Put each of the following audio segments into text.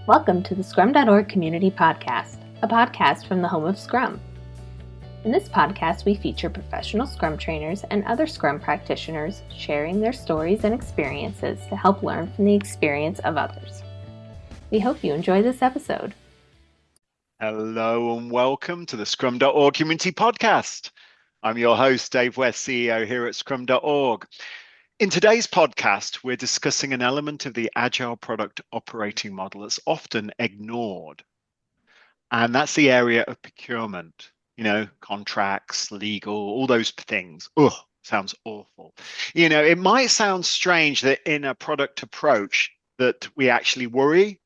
Welcome to the Scrum.org Community Podcast, a podcast from the home of Scrum. In this podcast, we feature professional Scrum trainers and other Scrum practitioners sharing their stories and experiences to help learn from the experience of others. We hope you enjoy this episode. Hello and welcome to the Scrum.org Community Podcast. I'm your host, Dave West, CEO here at Scrum.org. In today's podcast, we're discussing an element of the Agile product operating model that's often ignored. And that's the area of procurement, contracts, legal, all those things. Ugh, sounds awful. It might sound strange that in a product approach that we actually worry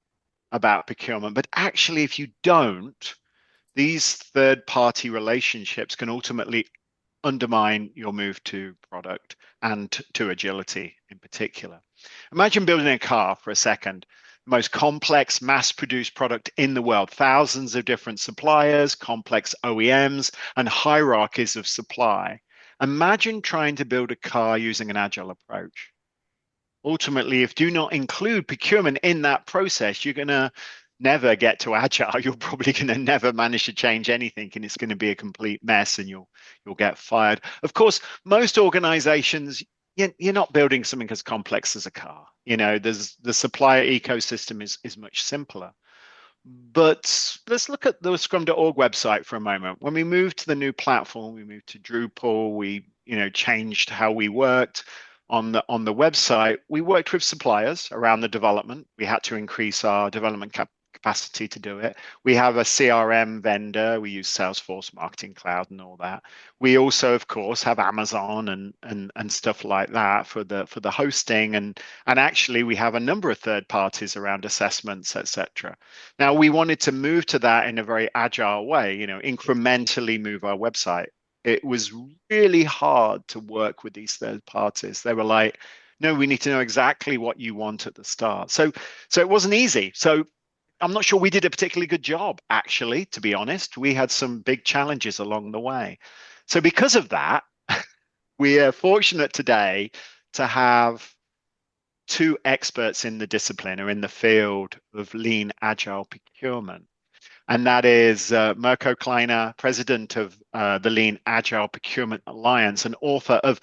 about procurement, but actually, if you don't, these third-party relationships can ultimately undermine your move to product and to agility in particular. Imagine building a car for a second, the most complex mass-produced product in the world, thousands of different suppliers, complex OEMs, and hierarchies of supply. Imagine trying to build a car using an agile approach. Ultimately, if you do not include procurement in that process, you're going to never get to agile. You're probably going to never manage to change anything, and it's going to be a complete mess, and you'll get fired. Of course, most organizations, you're not building something as complex as a car. There's the supplier ecosystem is much simpler. But let's look at the Scrum.org website for a moment. When we moved to the new platform, we moved to Drupal. We changed how we worked. On the website, we worked with suppliers around the development. We had to increase our development capacity to do it. We have a CRM vendor. We use Salesforce Marketing Cloud and all that. We also, of course, have Amazon and stuff like that for the hosting. And actually, we have a number of third parties around assessments, etc. Now, we wanted to move to that in a very agile way, incrementally move our website. It was really hard to work with these third parties. They were like, no, we need to know exactly what you want at the start. So it wasn't easy. So I'm not sure we did a particularly good job, actually, to be honest. We had some big challenges along the way. So because of that, we are fortunate today to have two experts in the discipline or in the field of Lean Agile Procurement. And that is Mirko Kleiner, president of the Lean Agile Procurement Alliance, and author of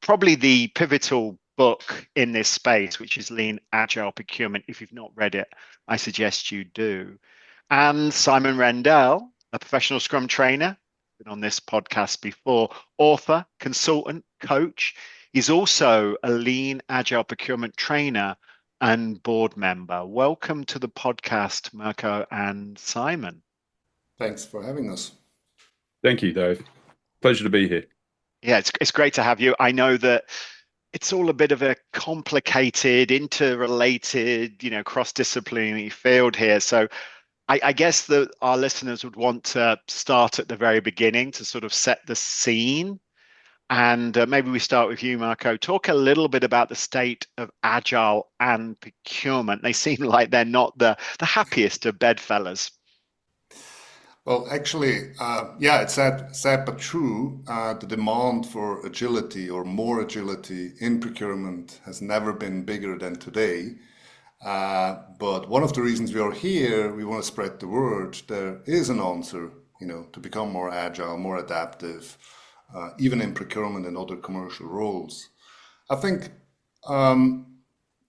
probably the pivotal book in this space, which is Lean Agile Procurement. If you've not read it, I suggest you do. And Simon Reindl, a professional Scrum trainer, been on this podcast before, author, consultant, coach. He's also a Lean Agile Procurement trainer and board member. Welcome to the podcast, Mirko and Simon. Thanks for having us. Thank you, Dave. Pleasure to be here. Yeah, it's great to have you. I know that it's all a bit of a complicated, interrelated, cross-disciplinary field here. So I guess that our listeners would want to start at the very beginning to sort of set the scene. And maybe we start with you, Mirko. Talk a little bit about the state of Agile and procurement. They seem like they're not the happiest of bedfellows. Well, actually, it's sad but true. The demand for agility or more agility in procurement has never been bigger than today. But one of the reasons we are here, we want to spread the word. There is an answer, to become more agile, more adaptive. Even in procurement and other commercial roles. I think,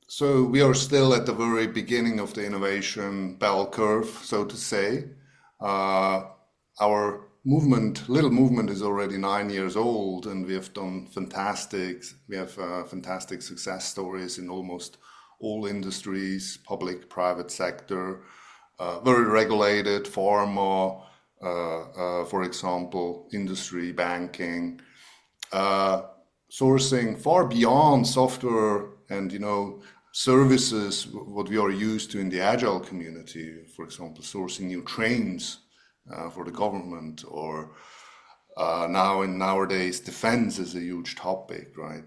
so we are still at the very beginning of the innovation bell curve, so to say. Our little movement is already 9 years old, and we have fantastic success stories in almost all industries, public, private sector, very regulated, pharma, for example, industry, banking, sourcing far beyond software and, services, what we are used to in the Agile community, for example, sourcing new trains for the government, or nowadays defense is a huge topic, right?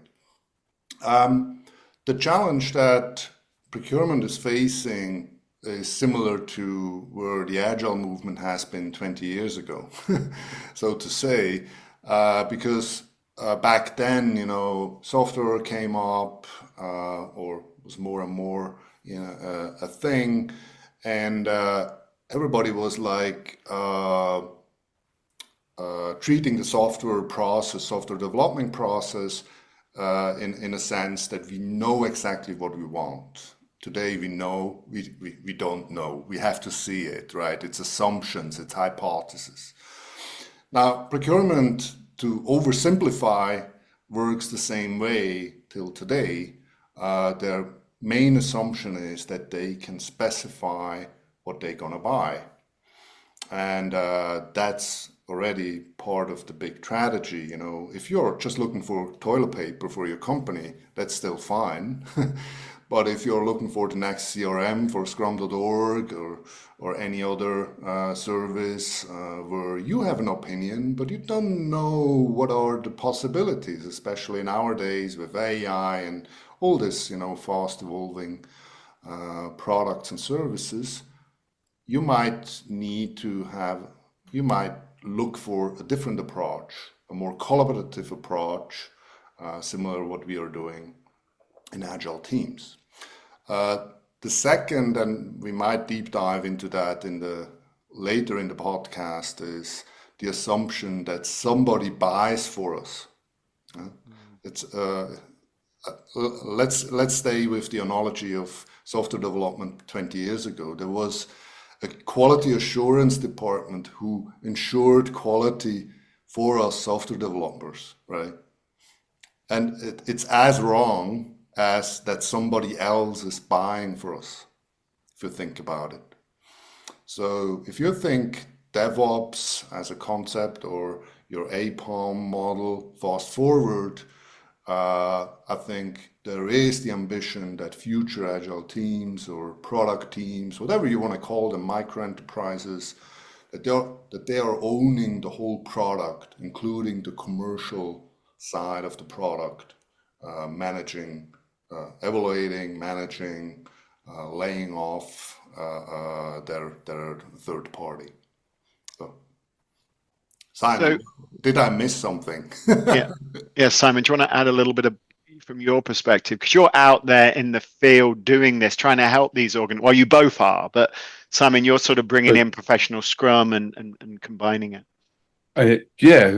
The challenge that procurement is facing is similar to where the Agile movement has been 20 years ago, so to say, because back then, software came up or was more and more, a thing, and everybody was like treating the software development process, in a sense that we know exactly what we want. Today we know we don't know. We have to see it, right? It's assumptions, it's hypotheses. Now, procurement, to oversimplify, works the same way till today. Their main assumption is that they can specify what they're gonna buy. And that's already part of the big tragedy. If you're just looking for toilet paper for your company, that's still fine. But if you're looking for the next CRM for Scrum.org or any other service where you have an opinion, but you don't know what are the possibilities, especially nowadays with AI and all this, fast evolving products and services, you might look for a different approach, a more collaborative approach, similar to what we are doing in agile teams. The second, and we might deep dive into that later in the podcast, is the assumption that somebody buys for us. Let's stay with the analogy of software development 20 years ago. There was a quality assurance department who ensured quality for us software developers, right? And it's as wrong as that somebody else is buying for us, if you think about it. So if you think DevOps as a concept or your APOM model fast forward, I think there is the ambition that future agile teams or product teams, whatever you want to call them, micro enterprises, that they are owning the whole product, including the commercial side of the product, managing, evaluating, managing, laying off their third party. So, Simon, did I miss something? Yeah, Simon, do you want to add a little bit from your perspective? Because you're out there in the field doing this, trying to help these well, you both are, but Simon, you're sort of bringing in professional Scrum and combining it.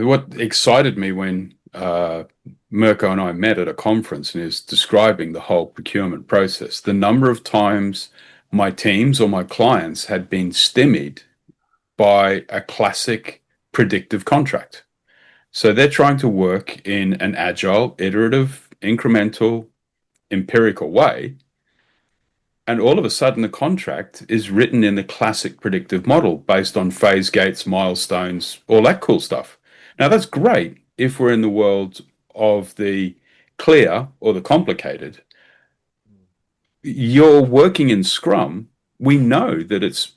What excited me when Mirko and I met at a conference and is describing the whole procurement process, the number of times my teams or my clients had been stymied by a classic predictive contract. So they're trying to work in an agile, iterative, incremental, empirical way. And all of a sudden, the contract is written in the classic predictive model based on phase gates, milestones, all that cool stuff. Now, that's great if we're in the world of the clear or the complicated. You're working in Scrum. We know that it's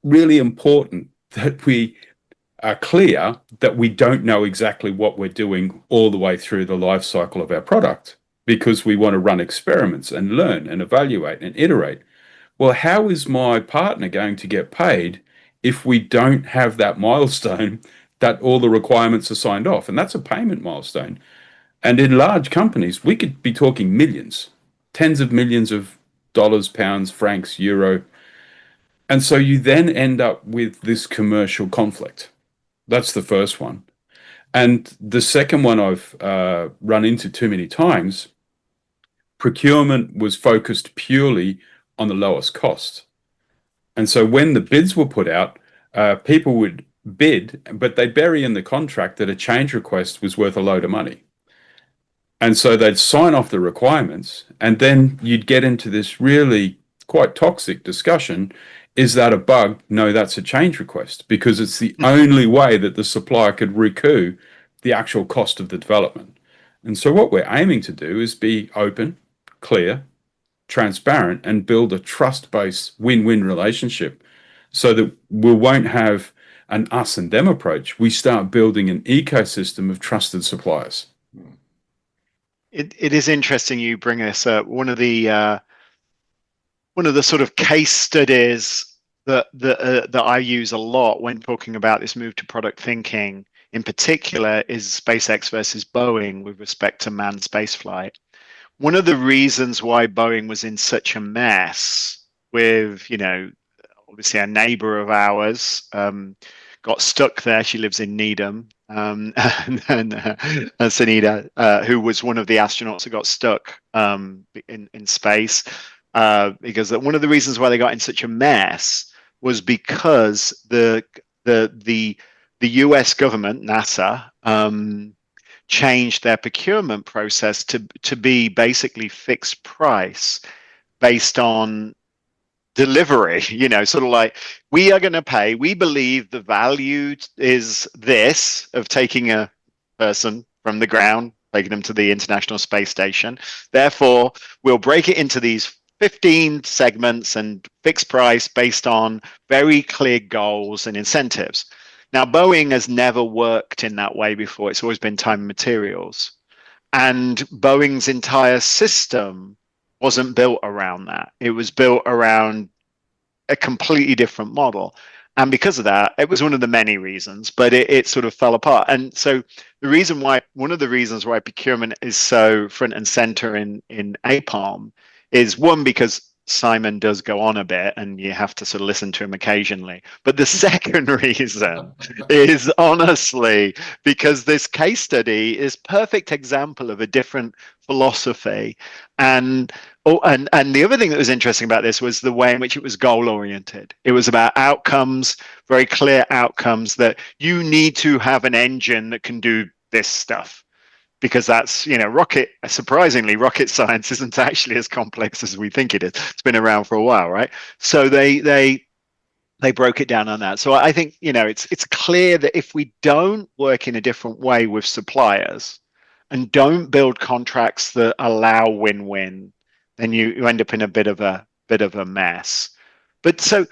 really important that we are clear that we don't know exactly what we're doing all the way through the life cycle of our product, because we want to run experiments and learn and evaluate and iterate. Well, how is my partner going to get paid if we don't have that milestone that all the requirements are signed off? And that's a payment milestone. And in large companies, we could be talking millions, tens of millions of dollars, pounds, francs, euro. And so you then end up with this commercial conflict. That's the first one. And the second one I've run into too many times, procurement was focused purely on the lowest cost. And so when the bids were put out, people would bid, but they'd bury in the contract that a change request was worth a load of money. And so they'd sign off the requirements, and then you'd get into this really quite toxic discussion. Is that a bug? No, that's a change request, because it's the only way that the supplier could recoup the actual cost of the development. And so what we're aiming to do is be open, clear, transparent, and build a trust-based win-win relationship so that we won't have an us and them approach. We start building an ecosystem of trusted suppliers. It is interesting you bring us one of the sort of case studies that I use a lot when talking about this move to product thinking in particular is SpaceX versus Boeing with respect to manned spaceflight. One of the reasons why Boeing was in such a mess with, obviously a neighbor of ours, got stuck there. She lives in Needham. And Sunita, who was one of the astronauts who got stuck in space, because one of the reasons why they got in such a mess was because the U.S. government, NASA, changed their procurement process to be basically fixed price based on delivery, sort of like, we are going to pay, we believe the value is this of taking a person from the ground, taking them to the International Space Station. Therefore, we'll break it into these 15 segments and fixed price based on very clear goals and incentives. Now, Boeing has never worked in that way before. It's always been time and materials. And Boeing's entire system wasn't built around that. It was built around a completely different model. And because of that, it was one of the many reasons, but it sort of fell apart. And so one of the reasons why procurement is so front and center in APOM is, one, because Simon does go on a bit and you have to sort of listen to him occasionally. But the second reason is honestly because this case study is perfect example of a different philosophy. And the other thing that was interesting about this was the way in which it was goal oriented. It was about outcomes, very clear outcomes, that you need to have an engine that can do this stuff. Because that's, surprisingly, rocket science isn't actually as complex as we think it is. It's been around for a while, right? So they broke it down on that. So I think, it's clear that if we don't work in a different way with suppliers and don't build contracts that allow win-win, then you end up in a bit of a mess. But so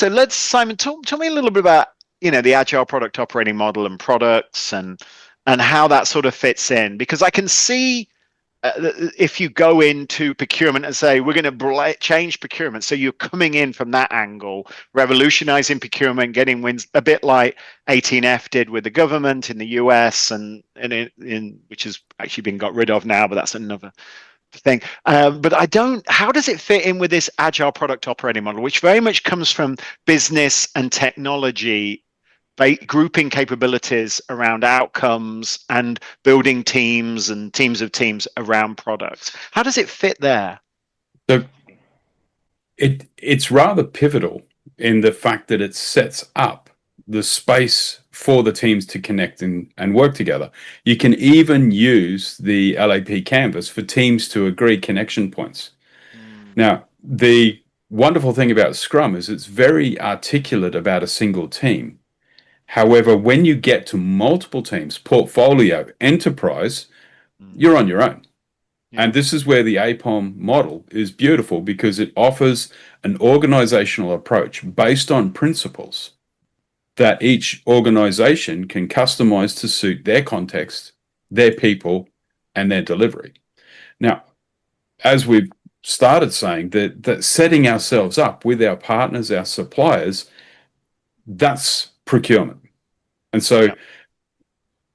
let's, Simon, tell me a little bit about, the agile product operating model and products and how that sort of fits in, because I can see if you go into procurement and say, we're going to change procurement. So you're coming in from that angle, revolutionizing procurement, getting wins, a bit like 18F did with the government in the US and which has actually been got rid of now, but that's another thing. But how does it fit in with this agile product operating model, which very much comes from business and technology, grouping capabilities around outcomes and building teams and teams of teams around products? How does it fit there? So it's rather pivotal in the fact that it sets up the space for the teams to connect and work together. You can even use the LAP canvas for teams to agree connection points. Now, the wonderful thing about Scrum is it's very articulate about a single team. However, when you get to multiple teams, portfolio, enterprise, you're on your own. Yeah. And this is where the APOM model is beautiful, because it offers an organizational approach based on principles that each organization can customize to suit their context, their people, and their delivery. Now, as we've started saying, that setting ourselves up with our partners, our suppliers, that's procurement. And so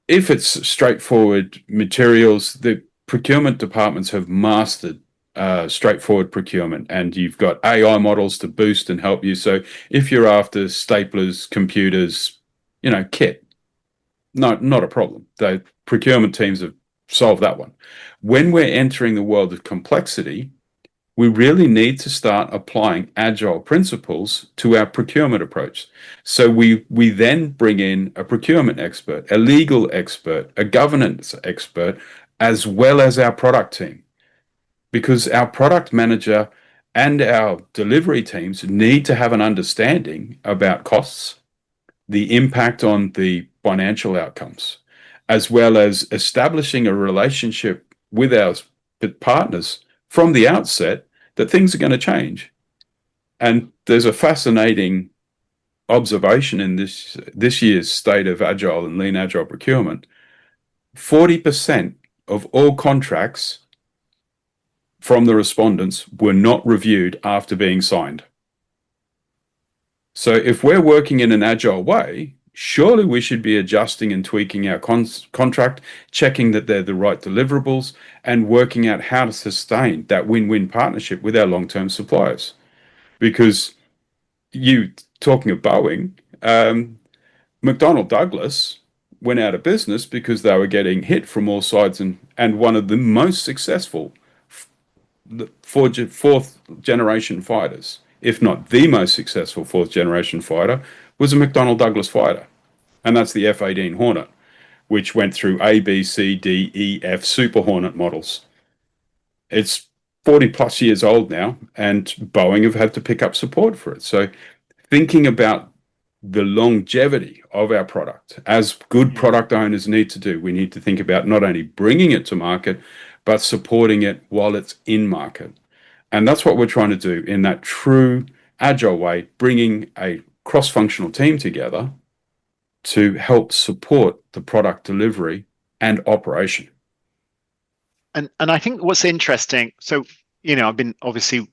if it's straightforward materials, the procurement departments have mastered straightforward procurement, and you've got AI models to boost and help you. So if you're after staplers, computers, kit, not a problem. The procurement teams have solved that one. When we're entering the world of complexity, we really need to start applying agile principles to our procurement approach. So we then bring in a procurement expert, a legal expert, a governance expert, as well as our product team. Because our product manager and our delivery teams need to have an understanding about costs, the impact on the financial outcomes, as well as establishing a relationship with our partners from the outset that things are going to change. And there's a fascinating observation in this year's State of Agile and Lean Agile Procurement. 40% of all contracts from the respondents were not reviewed after being signed. So if we're working in an agile way, surely we should be adjusting and tweaking our contract, checking that they're the right deliverables, and working out how to sustain that win-win partnership with our long-term suppliers. Because you talking of Boeing, McDonnell Douglas went out of business because they were getting hit from all sides, and one of the most successful fourth generation fighters, if not the most successful fourth generation fighter, was a McDonnell Douglas fighter. And that's the F-18 Hornet, which went through A, B, C, D, E, F Super Hornet models. It's 40 plus years old now, and Boeing have had to pick up support for it. So thinking about the longevity of our product, as good product owners need to do, we need to think about not only bringing it to market, but supporting it while it's in market. And that's what we're trying to do in that true agile way, bringing a cross-functional team together to help support the product delivery and operation. And I think what's interesting, so, I've been obviously,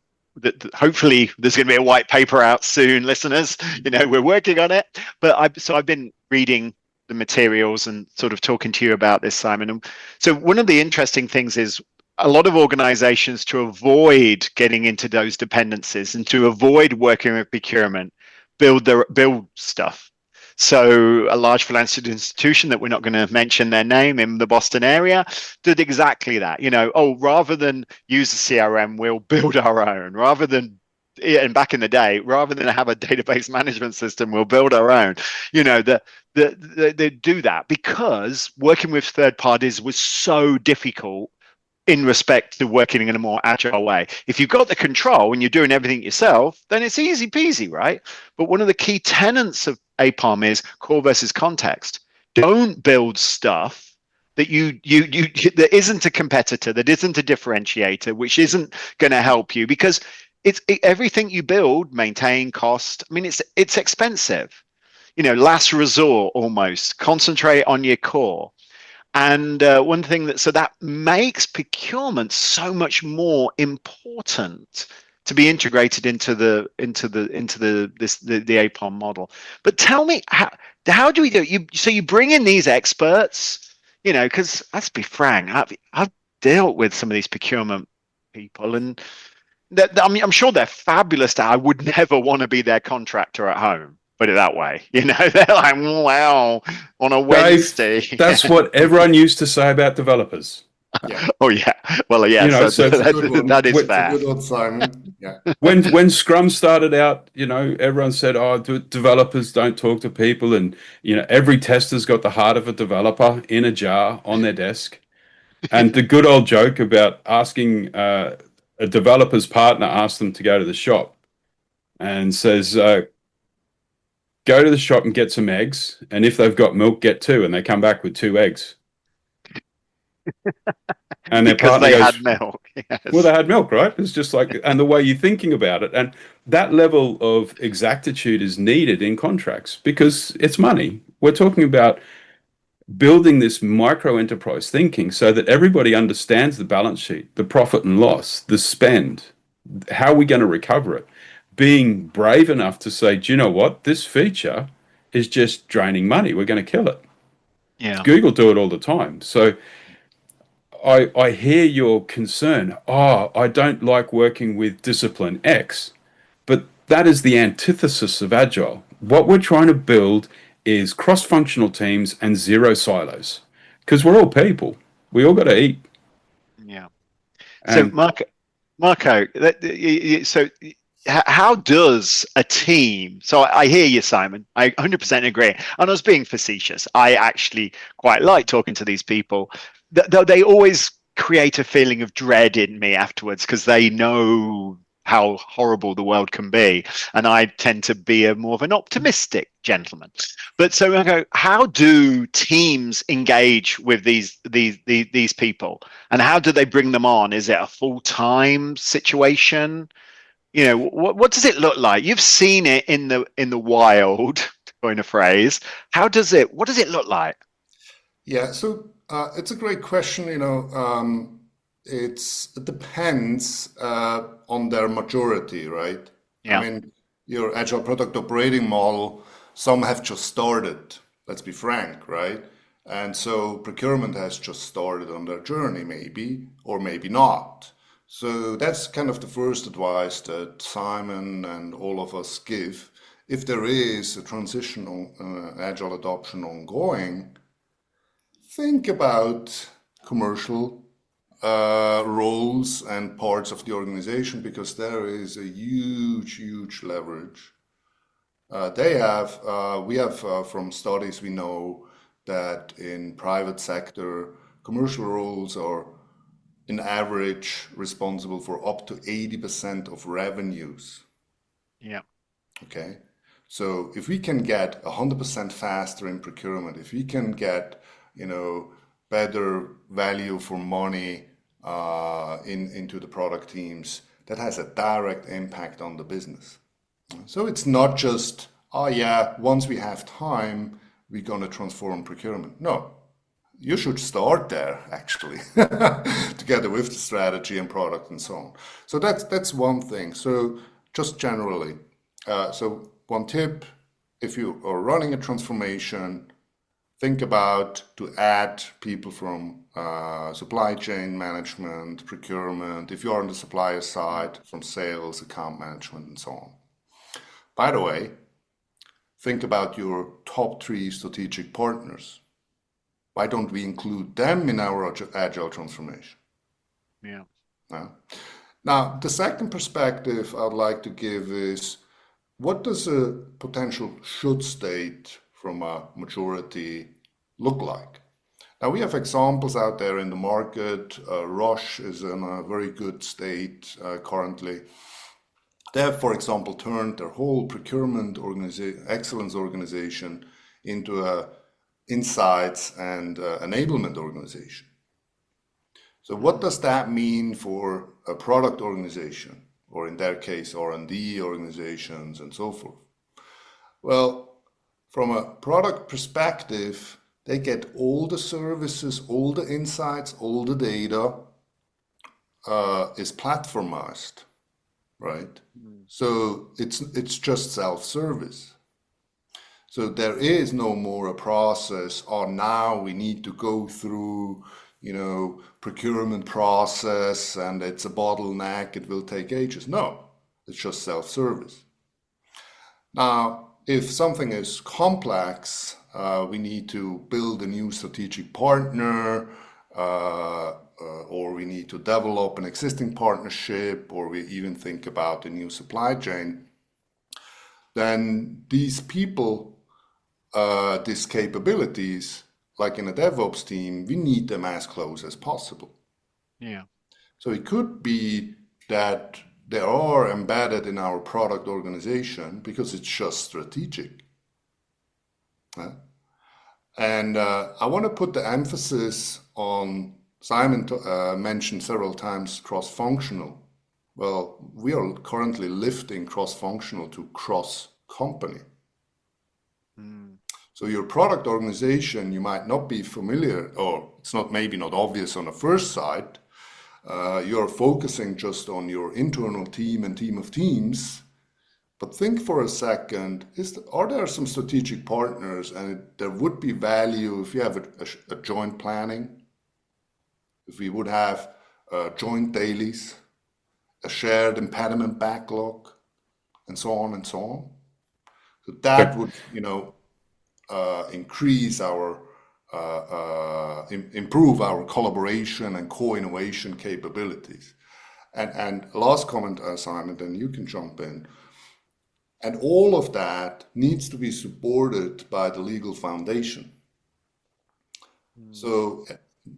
hopefully there's going to be a white paper out soon, listeners. We're working on it. But I've been reading the materials and sort of talking to you about this, Simon. And so one of the interesting things is a lot of organizations, to avoid getting into those dependencies and to avoid working with procurement, build stuff. So a large financial institution that we're not going to mention their name in the Boston area did exactly that. Rather than use a CRM, we'll build our own. And back in the day, rather than have a database management system, we'll build our own. They do that because working with third parties was so difficult in respect to working in a more agile way. If you've got the control and you're doing everything yourself, then it's easy peasy, right? But one of the key tenets of APOM is core versus context. Don't build stuff that that isn't a competitor, that isn't a differentiator, which isn't going to help you, because everything you build, maintain, cost. I mean, it's expensive. Last resort almost. Concentrate on your core. And one thing that makes procurement so much more important to be integrated into the APOM model. But tell me, how do we do it? So you bring in these experts, because let's be frank, I've dealt with some of these procurement people, and I'm sure they're fabulous. I would never want to be their contractor at home. Put it that way. They're like, wow, on a Wednesday. Dave, that's what everyone used to say about developers. Yeah. Oh yeah. Well, yeah. So that is fair. A good one, Simon. Yeah. When Scrum started out, everyone said, "Oh, developers don't talk to people," and every tester's got the heart of a developer in a jar on their desk. And the good old joke about asking a developer's partner asks them to go to the shop and says, go to the shop and get some eggs, and if they've got milk, get 2, and they come back with 2 eggs. And their because partner they goes, had milk. Yes. Well, they had milk, right? It's just like, and the way you're thinking about it, and that level of exactitude is needed in contracts because it's money. We're talking about building this micro enterprise thinking so that everybody understands the balance sheet, the profit and loss, the spend, how are we going to recover it? Being brave enough to say, do you know what? This feature is just draining money. We're going to kill it. Yeah. Google do it all the time. So I hear your concern. Oh, I don't like working with discipline X, but that is the antithesis of Agile. What we're trying to build is cross-functional teams and 0 silos, because we're all people. We all got to eat. Yeah. And so Marco, so how does a team, so I hear you, Simon, I 100% agree, and I was being facetious. I actually quite like talking to these people. They always create a feeling of dread in me afterwards because they know how horrible the world can be, and I tend to be more of an optimistic gentleman. But so I go, how do teams engage with these people, and how do they bring them on? Is it a full-time situation? What does it look like? You've seen it in the wild, to coin a phrase. What does it look like? Yeah, so it's a great question. It depends on their maturity, right? Yeah. I mean, your agile product operating model, some have just started, let's be frank, right? And so procurement has just started on their journey, maybe, or maybe not. So that's kind of the first advice that Simon and all of us give. If there is a transitional agile adoption ongoing, think about commercial roles and parts of the organization, because there is a huge leverage. We have from studies we know that in private sector, commercial roles are in average responsible for up to 80% of revenues. Yeah. Okay. So if we can get 100% faster in procurement, if we can get, better value for money into the product teams, that has a direct impact on the business. So it's not just, oh yeah, once we have time, we're going to transform procurement. No, you should start there actually, together with the strategy and product and so on. So that's one thing. So just generally, so one tip, if you are running a transformation, think about to add people from supply chain management, procurement, if you are on the supplier side, from sales, account management, and so on. By the way, think about your top 3 strategic partners. Why don't we include them in our agile transformation? Yeah. Now, the second perspective I'd like to give is, what does a potential should state from a maturity look like? Now, we have examples out there in the market. Roche is in a very good state currently. They have, for example, turned their whole procurement excellence organization into a insights and enablement organization. So what does that mean for a product organization, or in their case, R&D organizations and so forth? Well, from a product perspective, they get all the services, all the insights, all the data is platformized, right? So it's just self-service. So there is no more a process, or now we need to go through, procurement process and it's a bottleneck, it will take ages. No, it's just self-service. Now, if something is complex, we need to build a new strategic partner, or we need to develop an existing partnership, or we even think about a new supply chain, then these people, these capabilities, like in a DevOps team, we need them as close as possible. Yeah. So it could be that they are embedded in our product organization because it's just strategic. And I want to put the emphasis on, Simon mentioned several times cross-functional. Well, we are currently lifting cross-functional to cross-company. So your product organization, you might not be familiar, or it's not maybe not obvious on the first sight. You're focusing just on your internal team and team of teams. But think for a second, are there some strategic partners, and there would be value if you have a joint planning, if we would have joint dailies, a shared impediment backlog, and so on and so on. So that would, increase our, improve our collaboration and co-innovation capabilities. And last comment, Simon, then you can jump in. And all of that needs to be supported by the legal foundation. So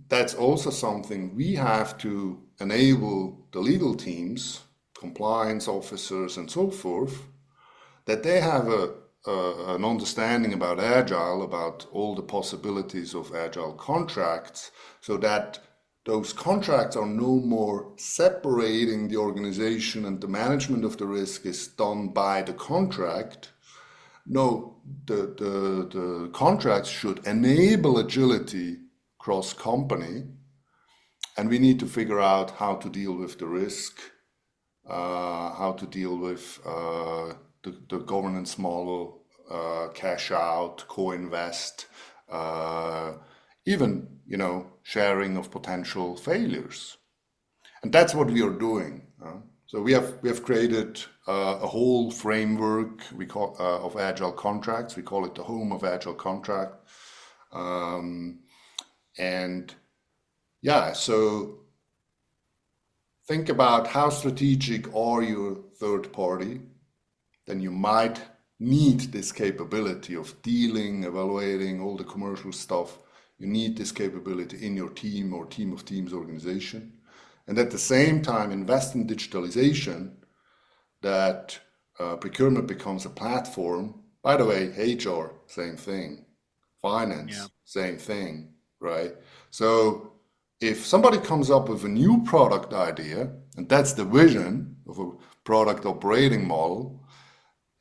that's also something we have to enable the legal teams, compliance officers and so forth, that they have an understanding about Agile, about all the possibilities of Agile contracts, so that those contracts are no more separating the organization and the management of the risk is done by the contract. No, the contracts should enable agility cross-company, and we need to figure out how to deal with the risk, how to deal with the governance model, cash out, co-invest, even, sharing of potential failures. And that's what we are doing. So we have created a whole framework we call of agile contracts. We call it the home of agile contract. And yeah, so think about how strategic are your third party. Then you might need this capability of dealing, evaluating all the commercial stuff. You need this capability in your team or team of teams organization. And at the same time, invest in digitalization that procurement becomes a platform. By the way, HR, same thing. Finance, same thing, right? So if somebody comes up with a new product idea, and that's the vision of a product operating model,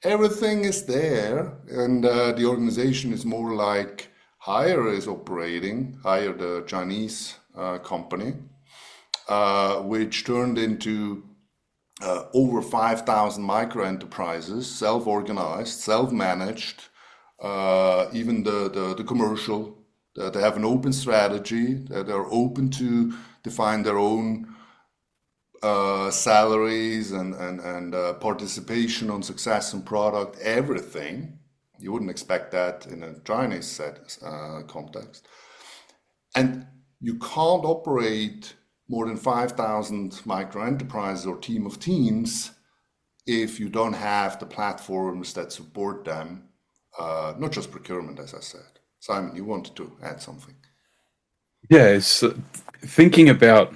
everything is there, and the organization is more like Hire is operating, Hire the Chinese company, which turned into over 5,000 micro enterprises, self-organized, self-managed, even the commercial. They have an open strategy, that they're open to define their own salaries and participation on success and product, everything. You wouldn't expect that in a Chinese context. And you can't operate more than 5,000 micro enterprises or team of teams if you don't have the platforms that support them, not just procurement, as I said. Simon, you wanted to add something? Yeah, it's thinking about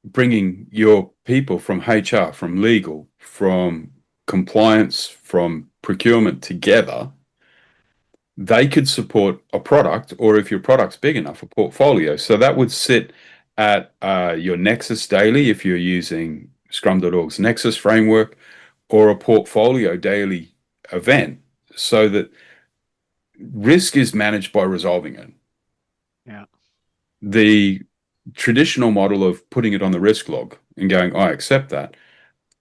bringing your people from HR, from legal, from compliance, from procurement together. They could support a product, or if your product's big enough, a portfolio. So that would sit at your Nexus daily if you're using Scrum.org's Nexus framework, or a portfolio daily event, so that risk is managed by resolving it. Yeah. The traditional model of putting it on the risk log and going, I accept that,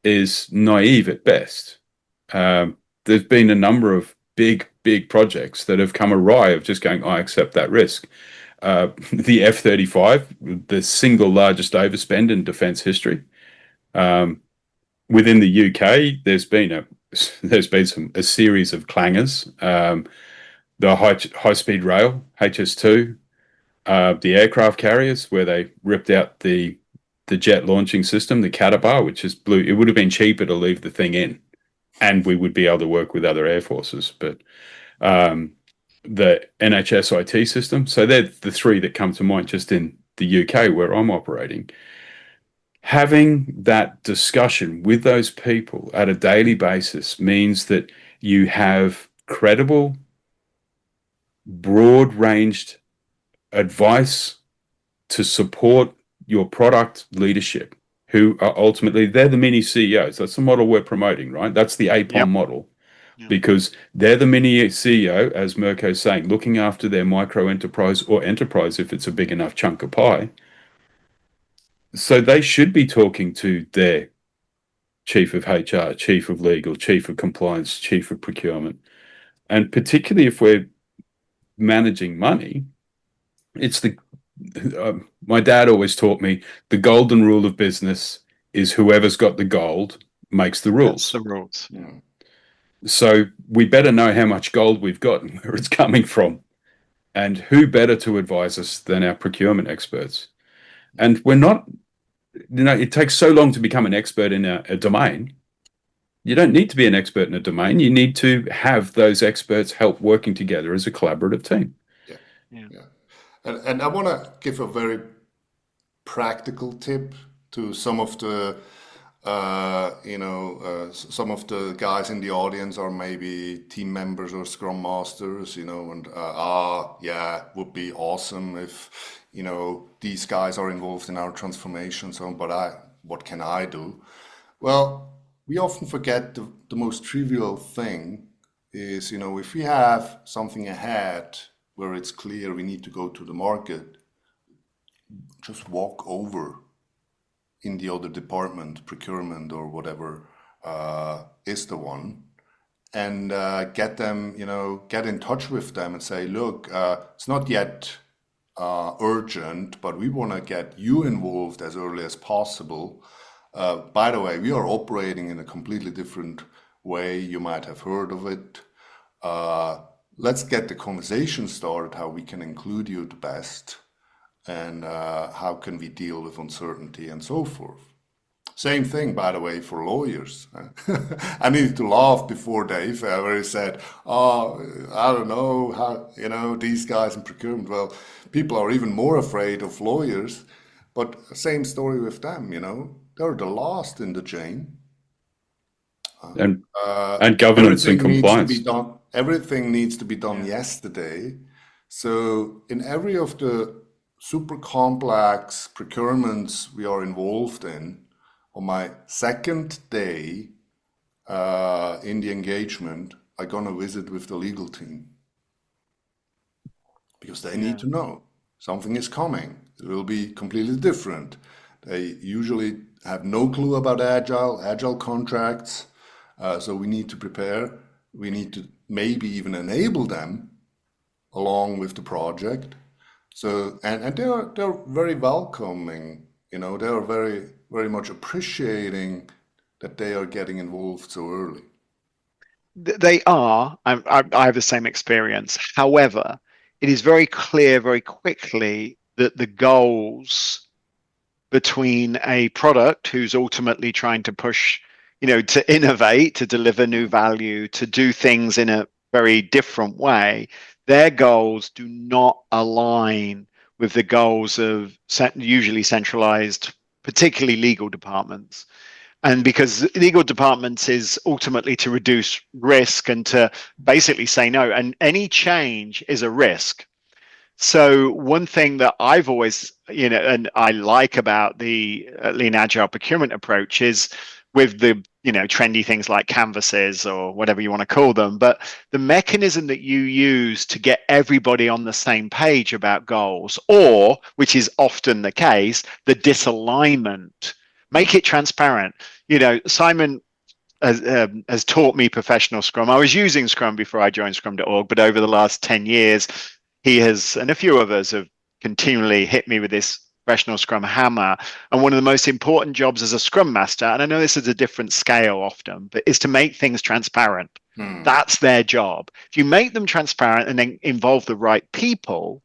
is naive at best. There's been a number of big projects that have come awry of just going, I accept that risk. The F-35, the single largest overspend in defence history. Within the UK, there's been a series of clangers. The high speed rail, HS2, the aircraft carriers, where they ripped out the jet launching system, the Catabar, which is blue. It would have been cheaper to leave the thing in, and we would be able to work with other air forces. But the NHS IT system, so they're the three that come to mind just in the UK where I'm operating. Having that discussion with those people at a daily basis means that you have credible, broad-ranged advice to support your product leadership, who are ultimately, they're the mini CEOs. That's the model we're promoting, right? That's the APOM model, because they're the mini CEO, as Mirko's saying, looking after their micro enterprise or enterprise if it's a big enough chunk of pie. So they should be talking to their chief of HR, chief of legal, chief of compliance, chief of procurement. And particularly if we're managing money, it's my dad always taught me the golden rule of business is whoever's got the gold makes the rules. That's the rules. Yeah. So we better know how much gold we've got and where it's coming from. And who better to advise us than our procurement experts? And we're not, it takes so long to become an expert in a domain. You don't need to be an expert in a domain. You need to have those experts help working together as a collaborative team. Yeah. And I want to give a very practical tip to some of the, some of the guys in the audience are maybe team members or Scrum Masters, and would be awesome if, these guys are involved in our transformation. So, but what can I do? Well, we often forget the most trivial thing is, if we have something ahead where it's clear we need to go to the market, just walk over in the other department, procurement or whatever is the one, and get them, get in touch with them and say, look, it's not yet urgent, but we want to get you involved as early as possible. By the way, we are operating in a completely different way. You might have heard of it. Let's get the conversation started, how we can include you the best, and how can we deal with uncertainty and so forth. Same thing, by the way, for lawyers. I needed to laugh before Dave, where he said, "Oh, I don't know how, these guys in procurement." Well, people are even more afraid of lawyers, but same story with them. They're the last in the chain. And governance and Everything needs to be compliance. done. Everything needs to be done yesterday. So in every of the super complex procurements we are involved in, on my second day in the engagement, I'm going to visit with the legal team because they need to know something is coming. It will be completely different. They usually have no clue about agile contracts. So we need to prepare. We need to maybe even enable them along with the project. So and they're very welcoming. They're very, very much appreciating that they are getting involved so early. They are. I have the same experience. However, it is very clear very quickly that the goals between a product who's ultimately trying to push, to innovate, to deliver new value, to do things in a very different way, their goals do not align with the goals of usually centralized, particularly legal departments. And because legal departments is ultimately to reduce risk and to basically say no, and any change is a risk. So one thing that I've always, and I like about the Lean Agile Procurement approach is with the, trendy things like canvases or whatever you want to call them, but the mechanism that you use to get everybody on the same page about goals, or, which is often the case, the disalignment, make it transparent. Simon has taught me professional Scrum. I was using Scrum before I joined Scrum.org, but over the last 10 years, he has, and a few others have continually hit me with this professional Scrum hammer. And one of the most important jobs as a Scrum Master, and I know this is a different scale often, but is to make things transparent. That's their job. If you make them transparent and then involve the right people,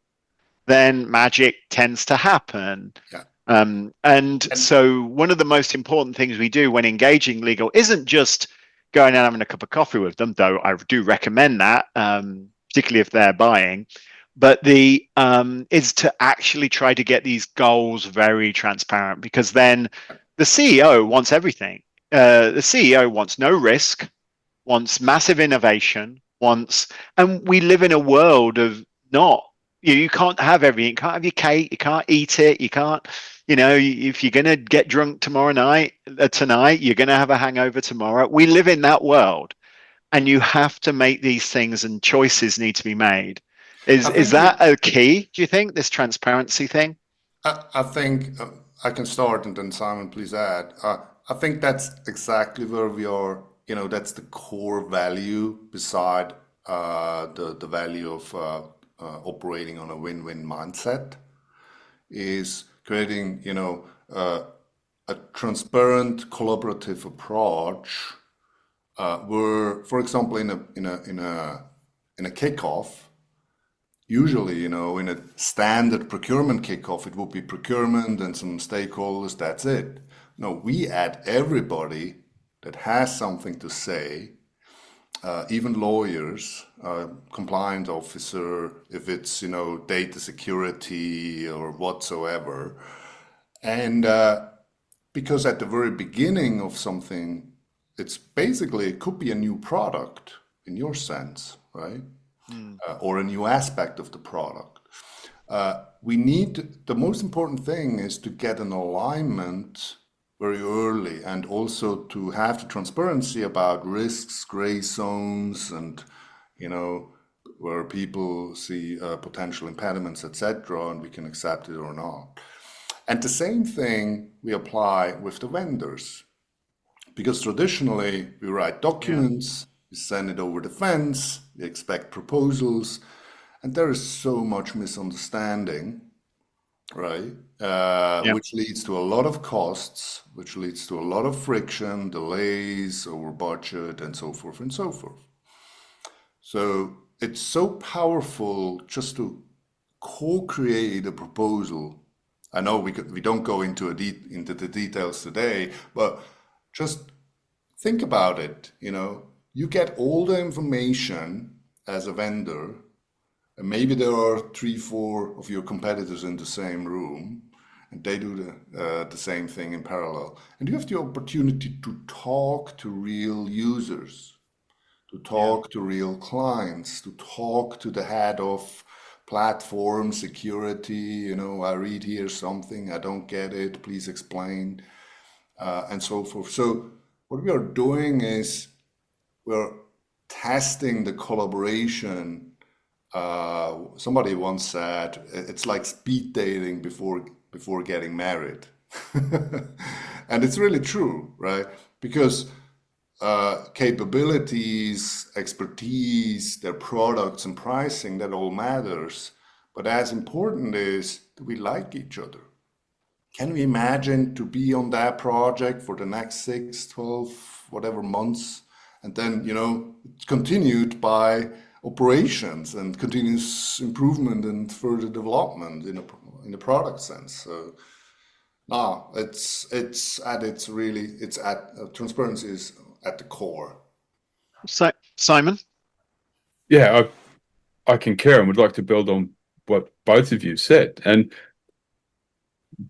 then magic tends to happen. Yeah. And so one of the most important things we do when engaging legal isn't just going and having a cup of coffee with them, though I do recommend that, particularly if they're buying, but is to actually try to get these goals very transparent, because then the CEO wants everything. The CEO wants no risk, wants massive innovation, and we live in a world of not, you can't have everything. You can't have your cake. You can't eat it. You can't, if you're going to get drunk tonight, you're going to have a hangover tomorrow. We live in that world, and you have to make these things, and choices need to be made. Is that a key, do you think, this transparency thing? I think I can start and then Simon, please add. I think that's exactly where we are. That's the core value beside the value of operating on a win-win mindset, is creating, a transparent, collaborative approach where, for example, in a kickoff, usually, in a standard procurement kickoff, it would be procurement and some stakeholders, that's it. No, we add everybody that has something to say, even lawyers, compliance officer, if it's, data security or whatsoever. And because at the very beginning of something, it could be a new product in your sense, right? Or a new aspect of the product. The most important thing is to get an alignment very early, and also to have the transparency about risks, gray zones, and where people see potential impediments, etc., and we can accept it or not. And the same thing we apply with the vendors, because traditionally we write documents, we send it over the fence, we expect proposals, And there is so much misunderstanding, right? Which leads to a lot of costs, which leads to a lot of friction, delays over budget, and so forth and so forth. So it's so powerful just to co-create a proposal. I know we don't go into the details today, but just think about it. You get all the information as a vendor, and maybe there are 3, 4 of your competitors in the same room, and they do the same thing in parallel. And you have the opportunity to talk to real users, to talk to real clients, to talk to the head of platform security. I read here something, I don't get it, please explain, and so forth. So what we are doing is we're testing the collaboration. Somebody once said it's like speed dating before getting married. And it's really true, right? Because capabilities, expertise, their products and pricing, that all matters. But as important is, do we like each other? Can we imagine to be on that project for the next 6, 12, whatever months, and then, it's continued by operations and continuous improvement and further development in a product sense. So now it's transparency is at the core. So, Simon? Yeah, I concur and would like to build on what both of you said. And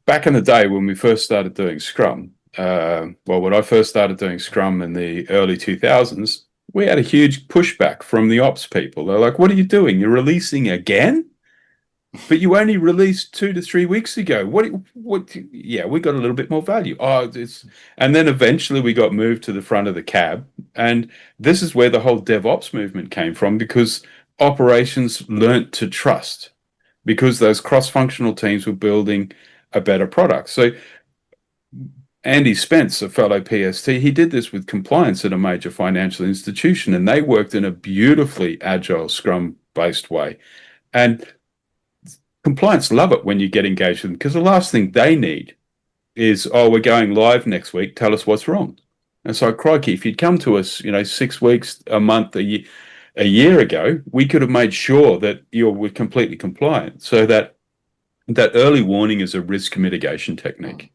back in the day when we first started doing Scrum, when I first started doing Scrum in the early 2000s, we had a huge pushback from the ops people. They're like, what are you doing? You're releasing again? But you only released 2 to 3 weeks ago. Yeah, we got a little bit more value. And then eventually we got moved to the front of the cab. And this is where the whole DevOps movement came from, because operations learnt to trust, because those cross-functional teams were building a better product. So Andy Spence, a fellow PST, he did this with compliance at a major financial institution, and they worked in a beautifully agile Scrum-based way. And compliance love it when you get engaged with them, because the last thing they need is, we're going live next week, tell us what's wrong. And so, crikey, if you'd come to us, 6 weeks, a month, a year ago, we could have made sure that you were completely compliant. So that early warning is a risk mitigation technique.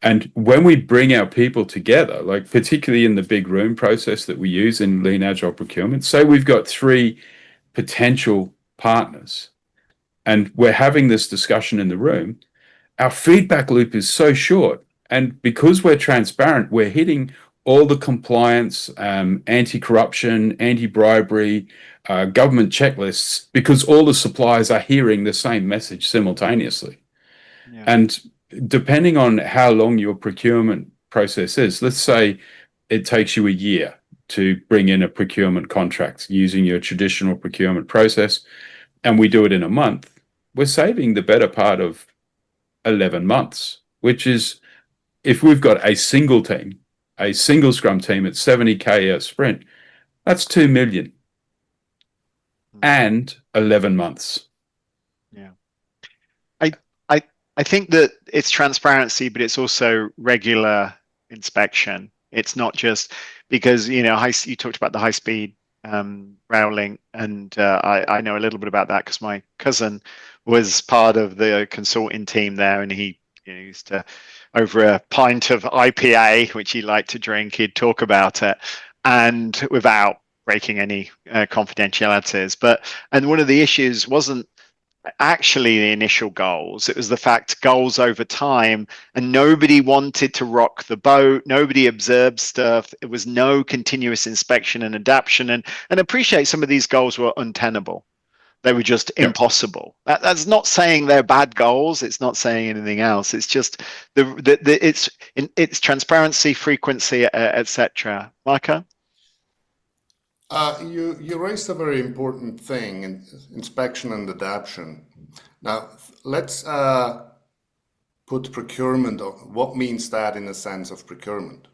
And when we bring our people together, like particularly in the big room process that we use in Lean Agile Procurement, say we've got 3 potential partners and we're having this discussion in the room, our feedback loop is so short. And because we're transparent, we're hitting all the compliance, anti-corruption, anti-bribery, government checklists, because all the suppliers are hearing the same message simultaneously. Yeah. And depending on how long your procurement process is, let's say it takes you a year to bring in a procurement contract using your traditional procurement process, and we do it in a month, we're saving the better part of 11 months, which is, if we've got a single team, a single Scrum team at 70K a sprint, that's 2 million and 11 months. Yeah. I think that it's transparency, but it's also regular inspection. It's not just because, you talked about the high speed rail link, and I know a little bit about that because my cousin was part of the consulting team there, and he used to, over a pint of IPA, which he liked to drink, he'd talk about it, and without breaking any confidentialities. And one of the issues wasn't actually the initial goals, it was the fact goals over time, and nobody wanted to rock the boat, nobody observed stuff, it was no continuous inspection and adaptation, and appreciate some of these goals were untenable. They were just impossible. That's not saying they're bad goals. It's not saying anything else. It's just it's transparency, frequency, etc. Mirko? You raised a very important thing in inspection and adaptation. Now, let's put procurement on. What means that in the sense of procurement?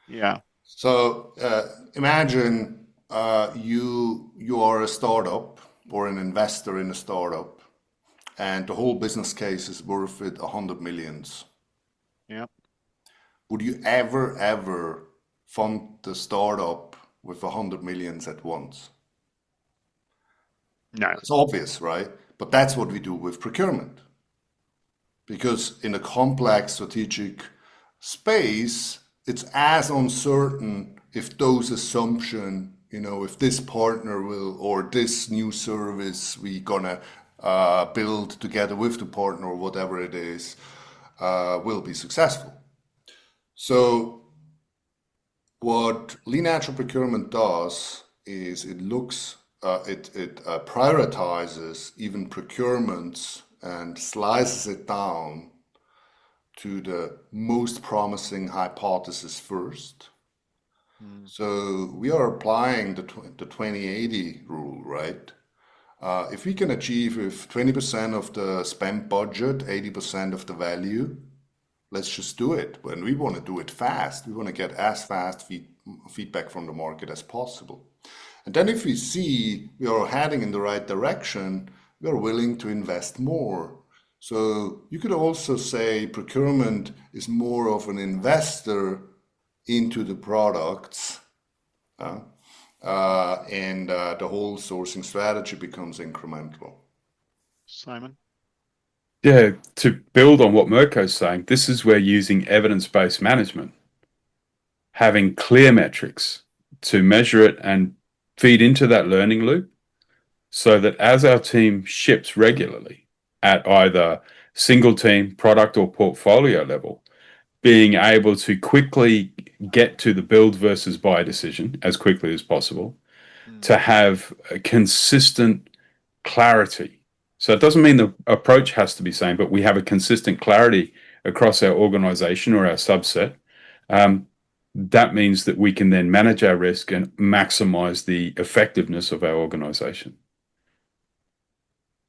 Yeah. So imagine you are a startup or an investor in a startup, and the whole business case is worth it 100 millions. Yeah. Would you ever fund the startup with 100 millions at once? No. It's obvious, right? But that's what we do with procurement. Because in a complex strategic space, it's as uncertain if those assumptions, if this partner will, or this new service we gonna build together with the partner or whatever it is, will be successful. So what Lean Agile Procurement does is it prioritizes even procurements and slices it down to the most promising hypothesis first. So we are applying the 2080 rule, right? If we can achieve with 20% of the spent budget, 80% of the value, let's just do it. When we want to do it fast, we want to get as fast feedback from the market as possible. And then if we see we are heading in the right direction, we are willing to invest more. So you could also say procurement is more of an investor into the products, and the whole sourcing strategy becomes incremental. Simon? Yeah, to build on what Mirko's saying, this is where using evidence-based management, having clear metrics to measure it and feed into that learning loop, so that as our team ships regularly at either single team, product, or portfolio level, being able to quickly get to the build versus buy decision as quickly as possible, to have a consistent clarity. So it doesn't mean the approach has to be same, but we have a consistent clarity across our organization or our subset. That means that we can then manage our risk and maximize the effectiveness of our organization.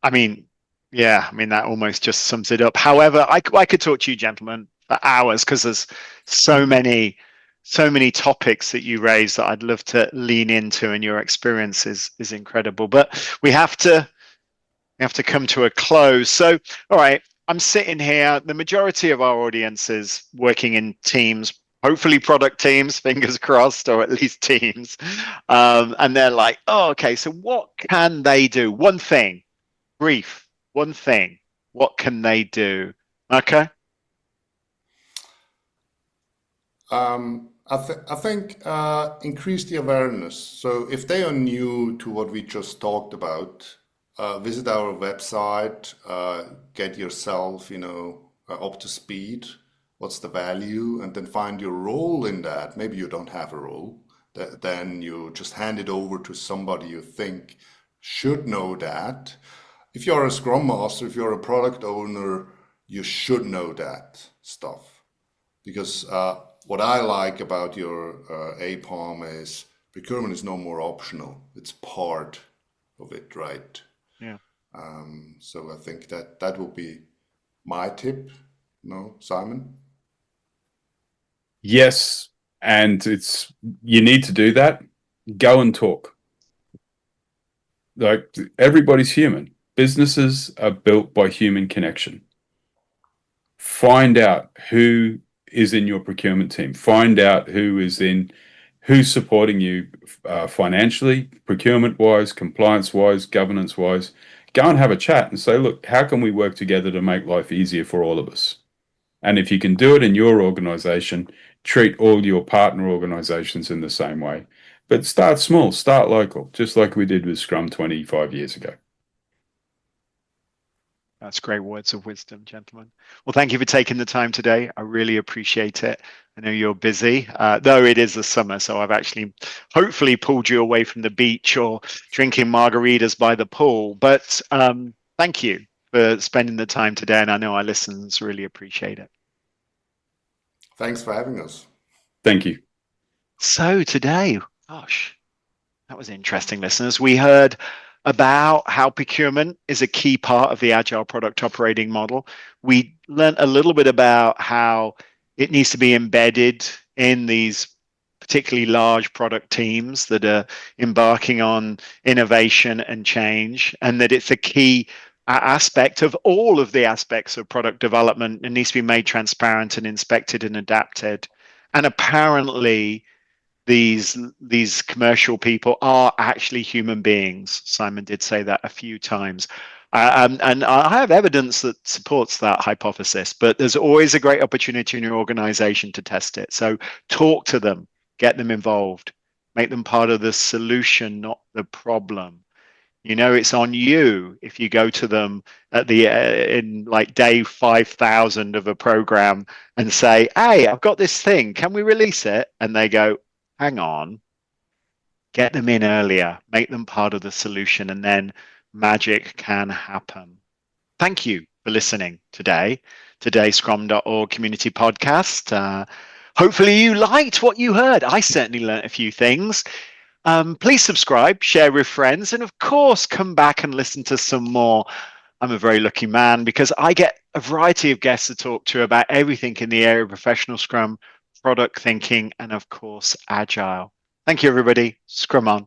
I mean, that almost just sums it up. However, I could talk to you gentlemen for hours because there's so many topics that you raise that I'd love to lean into, and your experience is incredible. But we have to come to a close. So, all right, I'm sitting here. The majority of our audience is working in teams, hopefully product teams, fingers crossed, or at least teams. And they're like, oh, okay, so what can they do? One thing, brief, one thing. What can they do? Okay. I think increase the awareness. So if they are new to what we just talked about, visit our website, get yourself, up to speed. What's the value? And then find your role in that. Maybe you don't have a role. Then you just hand it over to somebody you think should know that. If you're a Scrum Master, if you're a product owner, you should know that stuff. Because what I like about your APOM is procurement is no more optional. It's part of it, right? Yeah. So I think that will be my tip. No, Simon? Yes, and you need to do that. Go and talk. Like, everybody's human. Businesses are built by human connection. Find out who is in your procurement team. Find out who's supporting you financially, procurement-wise, compliance-wise, governance-wise. Go and have a chat and say, look, how can we work together to make life easier for all of us? And if you can do it in your organization, treat all your partner organizations in the same way. But start small, start local, just like we did with Scrum 25 years ago. That's great words of wisdom, gentlemen. Well, thank you for taking the time today. I really appreciate it. I know you're busy, though it is the summer, so I've actually hopefully pulled you away from the beach or drinking margaritas by the pool. But thank you for spending the time today, and I know our listeners really appreciate it. Thanks for having us. Thank you. So today, gosh, that was interesting, listeners. We heard about how procurement is a key part of the Agile product operating model. We learned a little bit about how it needs to be embedded in these particularly large product teams that are embarking on innovation and change, and that it's a key aspect of all of the aspects of product development. It needs to be made transparent and inspected and adapted. And apparently these commercial people are actually human beings. Simon did say that a few times. And I have evidence that supports that hypothesis, but there's always a great opportunity in your organization to test it. So talk to them, get them involved, make them part of the solution, not the problem. You know, it's on you if you go to them at the in like day 5,000 of a program and say, "Hey, I've got this thing. Can we release it?" And they go, "Hang on." Get them in earlier, make them part of the solution, and then magic can happen. Thank you for listening today's Scrum.org community podcast. Hopefully you liked what you heard. I certainly learned a few things. Please subscribe, share with friends, and of course, come back and listen to some more. I'm a very lucky man because I get a variety of guests to talk to about everything in the area of professional Scrum, product thinking, and of course, Agile. Thank you, everybody. Scrum on.